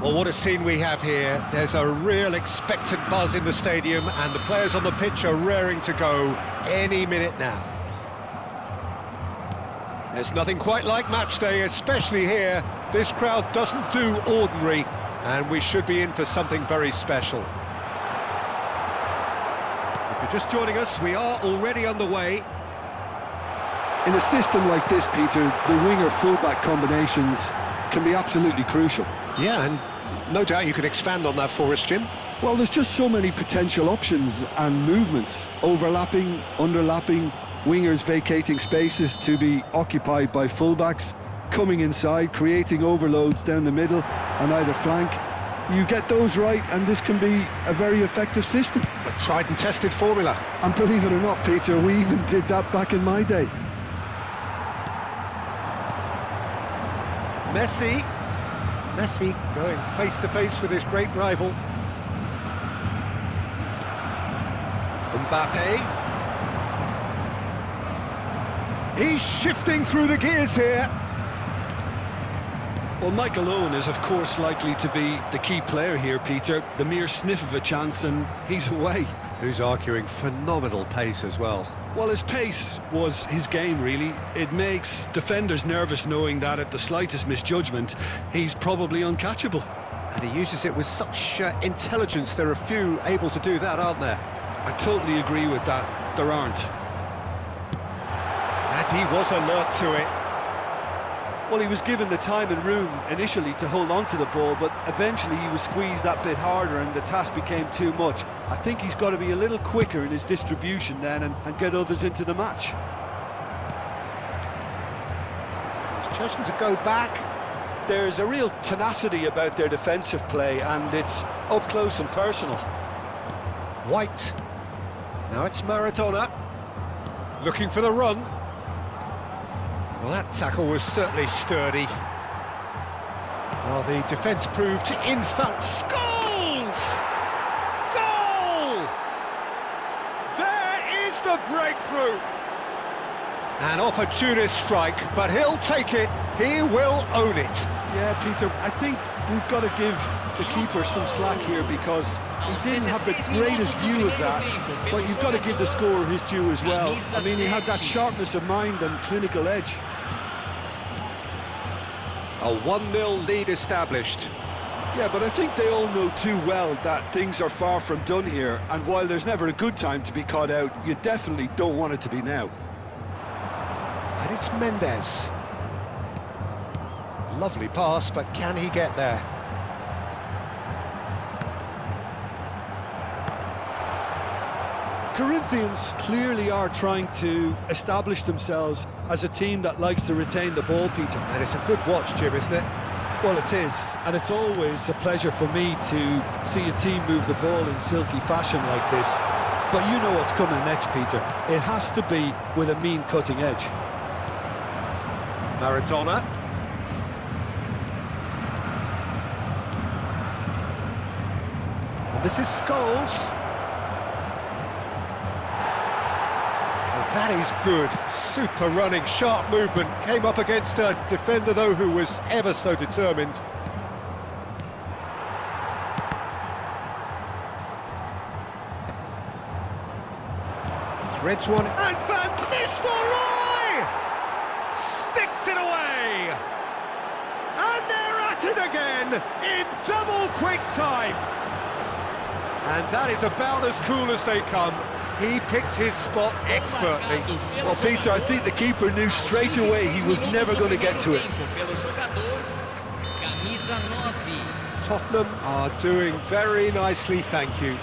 Well, what a scene we have here. There's a real expectant buzz in the stadium, and the players on the pitch are raring to go any minute now. There's nothing quite like match day, especially here. This crowd doesn't do ordinary, and we should be in for something very special. If you're just joining us, we are already underway. In a system like this, Peter, the winger-fullback combinations can be absolutely crucial. Yeah, and no doubt you can expand on that for us, Jim. Well, there's just so many potential options and movements. Overlapping, underlapping, wingers vacating spaces to be occupied by fullbacks, coming inside, creating overloads down the middle on either flank. You get those right, and this can be a very effective system. A tried and tested formula. And believe it or not, Peter, we even did that back in my day. Messi going face-to-face with his great rival. Mbappe. He's shifting through the gears here. Well, Michael Owen is, of course, likely to be the key player here, Peter. The mere sniff of a chance and he's away. Who's arguing phenomenal pace as well. Well, his pace was his game, really. It makes defenders nervous knowing that at the slightest misjudgment, he's probably uncatchable. And he uses it with such intelligence. There are few able to do that, aren't there? I totally agree with that. There aren't. And he was alert to it. Well, he was given the time and room initially to hold on to the ball, but eventually he was squeezed that bit harder and the task became too much. I think he's got to be a little quicker in his distribution then and get others into the match. He's chosen to go back. There's a real tenacity about their defensive play, and it's up close and personal. White. Now it's Maradona. Looking for the run. Well, that tackle was certainly sturdy. Well, the defence proved, in fact, Scholes! Goal! There is the breakthrough! An opportunist strike, but he'll take it. He will own it. Yeah, Peter, I think we've got to give the keeper some slack here because he didn't have the greatest view of that, but you've got to give the scorer his due as well. I mean, he had that sharpness of mind and clinical edge. A 1-0 lead established. Yeah, but I think they all know too well that things are far from done here, and while there's never a good time to be caught out, you definitely don't want it to be now. And it's Mendes. Lovely pass, but can he get there? Corinthians clearly are trying to establish themselves as a team that likes to retain the ball, Peter. And it's a good watch, Jim, isn't it? Well, it is, and it's always a pleasure for me to see a team move the ball in silky fashion like this. But you know what's coming next, Peter. It has to be with a mean cutting edge. Maradona. And this is Scholes. That is good, super running, sharp movement. Came up against a defender, though, who was ever so determined. Threads one, and Van Nistelrooy sticks it away! And they're at it again, in double quick time! And that is about as cool as they come. He picked his spot expertly. Well, Peter, I think the keeper knew straight away he was never going to get to it. Tottenham are doing very nicely, thank you.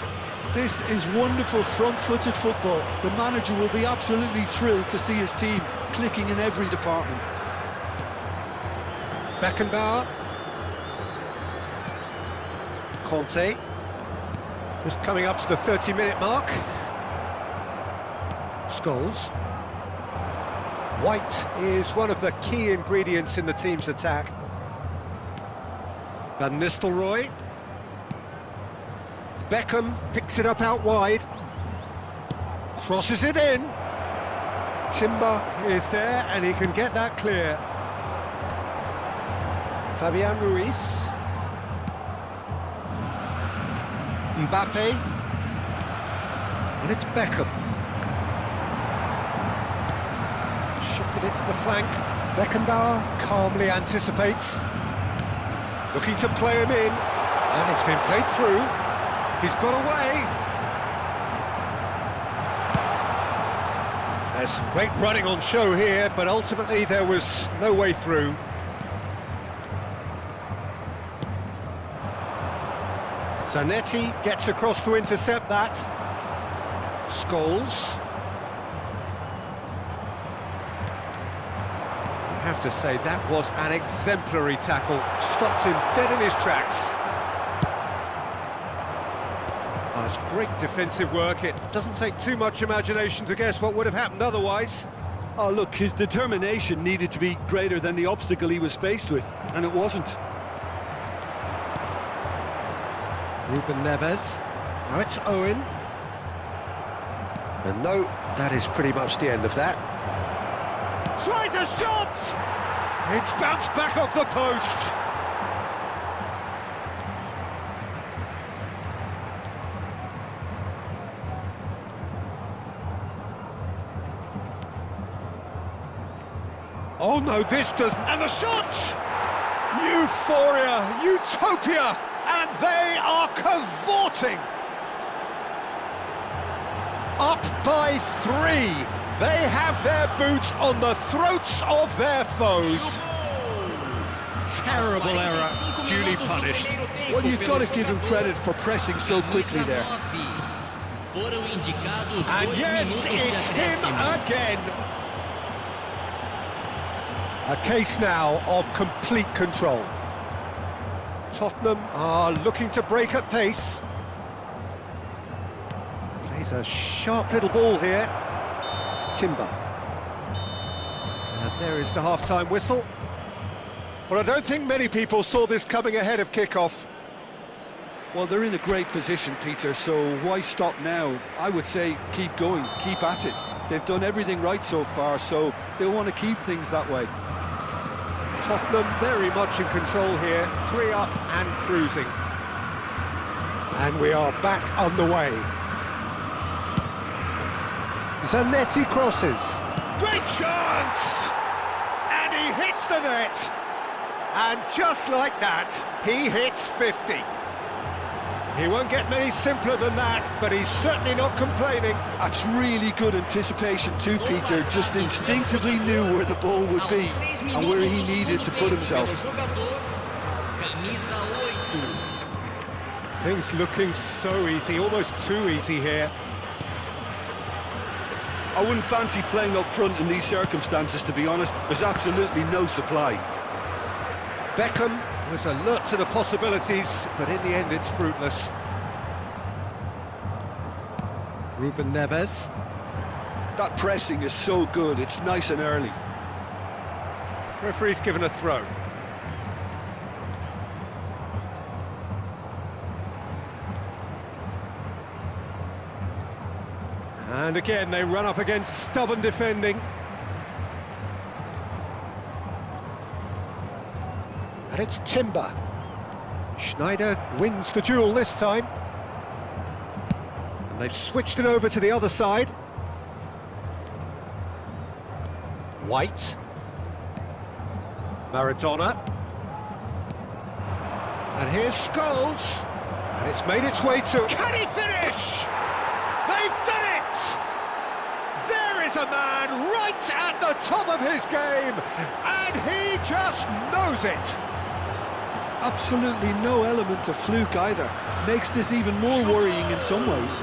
This is wonderful front-footed football. The manager will be absolutely thrilled to see his team clicking in every department. Beckenbauer. Conte. Just coming up to the 30-minute mark. Scholes. White is one of the key ingredients in the team's attack. Van Nistelrooy. Beckham picks it up out wide. Crosses it in. Timber is there and he can get that clear. Fabian Ruiz. Mbappe. And it's Beckham. Shifted it to the flank. Beckenbauer calmly anticipates. Looking to play him in. And it's been played through. He's got away. There's some great running on show here, but ultimately there was no way through. Zanetti gets across to intercept that. Scholes. I have to say, that was an exemplary tackle. Stopped him dead in his tracks. Oh, it's great defensive work. It doesn't take too much imagination to guess what would have happened otherwise. Oh, look, his determination needed to be greater than the obstacle he was faced with, and it wasn't. Ruben Neves. Now it's Owen. And no, that is pretty much the end of that. Tries a shot! It's bounced back off the post. Oh no, this doesn't... And the shot! Euphoria, utopia, and they are cavorting! Up by 3. They have their boots on the throats of their foes. Terrible error, duly punished. Well, you've got to give him credit for pressing so quickly there. And yes, it's him again. A case now of complete control. Tottenham are looking to break at pace. Plays a sharp little ball here. Timber. And there is the half-time whistle. Well, I don't think many people saw this coming ahead of kick-off. Well, they're in a great position, Peter, so why stop now? I would say keep going, keep at it. They've done everything right so far, so they'll want to keep things that way. Tottenham very much in control here, 3 up and cruising. And we are back underway. Zanetti crosses. Great chance! And he hits the net. And just like that, he hits 50. He won't get many simpler than that, but he's certainly not complaining. That's really good anticipation too, Peter. Just instinctively knew where the ball would be and where he needed to put himself. Things looking so easy, almost too easy here. I wouldn't fancy playing up front in these circumstances, to be honest. There's absolutely no supply. Beckham was alert to the possibilities, but in the end it's fruitless. Ruben Neves. That pressing is so good, it's nice and early. Referee's given a throw. And again they run up against stubborn defending. And it's Timber. Schneider wins the duel this time. And they've switched it over to the other side. White. Maradona. And here's Scholes. And it's made its way to... Can he finish? They've done it! There is a man right at the top of his game, and he just knows it. Absolutely no element of fluke either. Makes this even more worrying in some ways.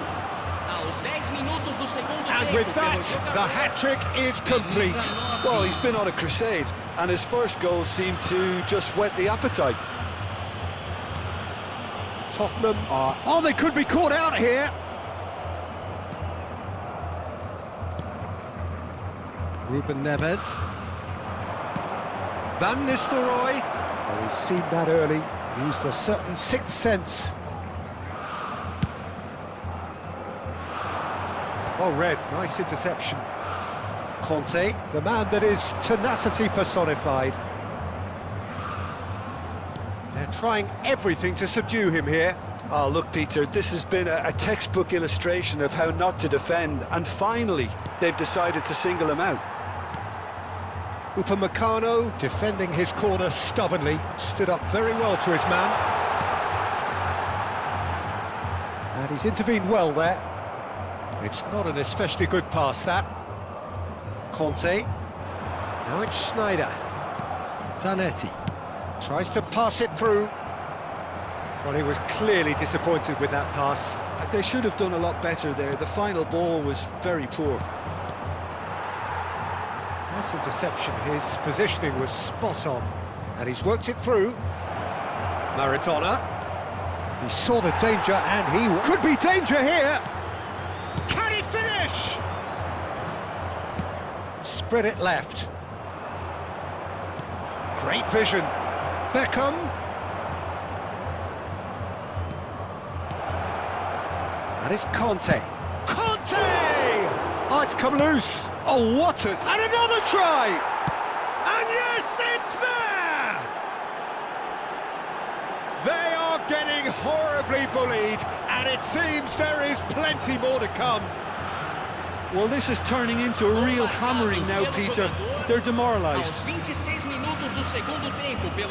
And with that, the hat-trick is complete. Well, he's been on a crusade, and his first goal seemed to just whet the appetite. Tottenham are... Oh, they could be caught out here. Ruben Neves. Van Nistelrooy. Oh, he's seen that early. Used a certain sixth sense. Oh, Red, nice interception. Conte, the man that is tenacity personified. They're trying everything to subdue him here. Oh, look, Peter, this has been a textbook illustration of how not to defend, and finally they've decided to single him out. Upamecano defending his corner stubbornly, stood up very well to his man. And he's intervened well there. It's not an especially good pass, that. Conte. Now it's Snyder. Zanetti tries to pass it through. Well, he was clearly disappointed with that pass. They should have done a lot better there. The final ball was very poor. Nice interception. His positioning was spot on. And he's worked it through. Maradona. He saw the danger and he... Could be danger here! Can he finish? Spread it left. Great vision. Beckham. And it's Conte. Conte! Oh, it's come loose. Oh, what a... And another try! And yes, it's there! They are getting horribly bullied, and it seems there is plenty more to come. Well, this is turning into a real hammering now, Peter. They're demoralised.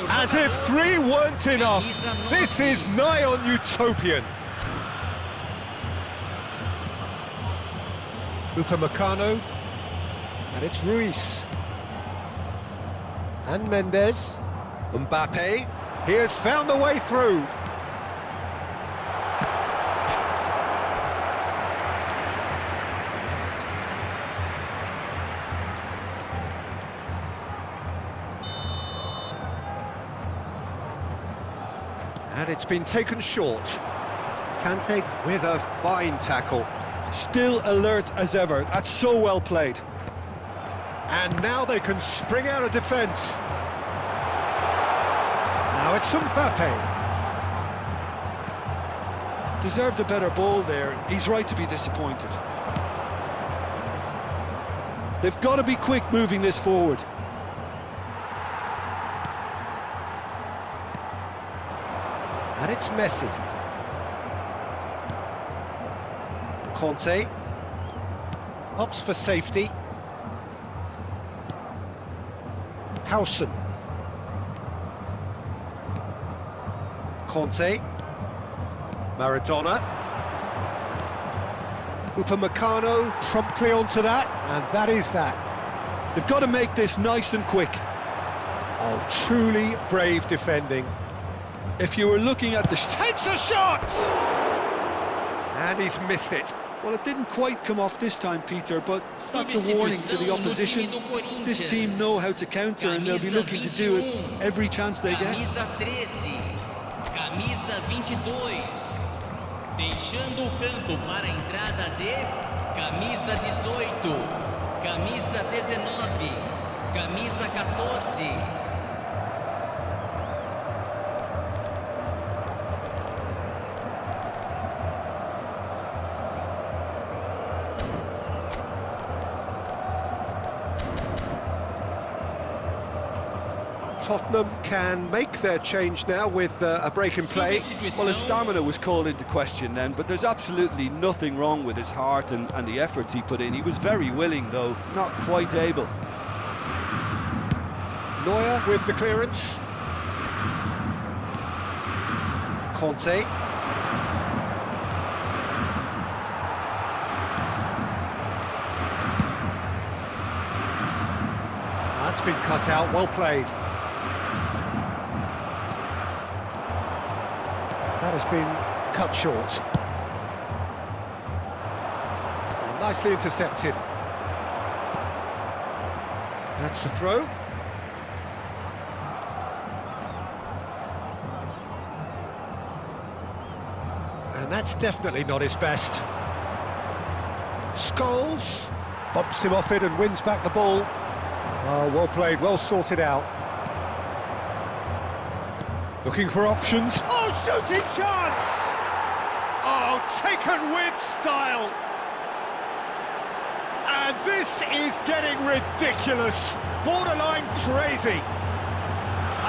As if 3 weren't enough. This is nigh on utopian. Upamecano, and it's Ruiz. And Mendes. Mbappe, he has found the way through. And it's been taken short. Kante with a fine tackle. Still alert as ever. That's so well played. And now they can spring out of defence. Now it's Mbappe. Deserved a better ball there. He's right to be disappointed. They've got to be quick moving this forward. And it's Messi. Conte opts for safety. Howson. Conte. Maradona. Upamecano promptly onto that, and that is that. They've got to make this nice and quick. Oh, truly brave defending. If you were looking at the... Takes a shot! And he's missed it. Well, it didn't quite come off this time, Peter, but that's a warning to the opposition. This team know how to counter, and they'll be looking to do it every chance they get. Camisa 22. Deixando o campo para a entrada de camisa 18, camisa 19, camisa 14. Tottenham can make their change now with a break in play. Well, his stamina was called into question then, but there's absolutely nothing wrong with his heart and the efforts he put in. He was very willing, though, not quite able. Neuer with the clearance. Conte. That's been cut out, well played. That has been cut short. And nicely intercepted. That's the throw. And that's definitely not his best. Scholes bumps him off it and wins back the ball. Oh, well played, well sorted out. Looking for options. Oh, shooting chance! Oh, taken with style. And this is getting ridiculous. Borderline crazy.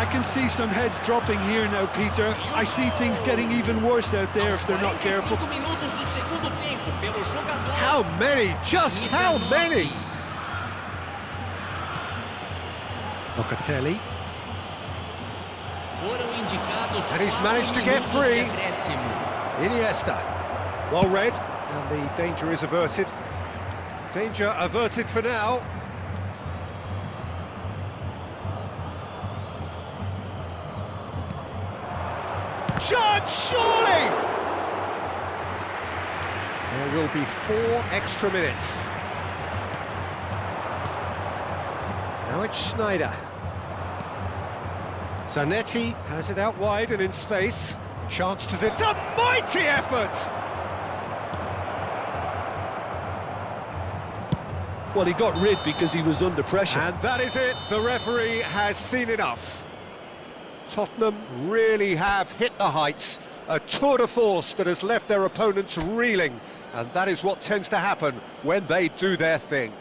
I can see some heads dropping here now, Peter. I see things getting even worse out there if they're not careful. Minutos do segundo tempo pelo jogador. How many? Just how many? Locatelli. Foram indicados And he's 4 managed to get minutos free. de acréscimo. Iniesta. Well read, and the danger is averted. Danger averted for now. Chance, surely! There will be 4 extra minutes. Now it's Snyder. Zanetti has it out wide and in space. Chance to... It's a mighty effort! Well, he got rid because he was under pressure. And that is it. The referee has seen enough. Tottenham really have hit the heights. A tour de force that has left their opponents reeling. And that is what tends to happen when they do their thing.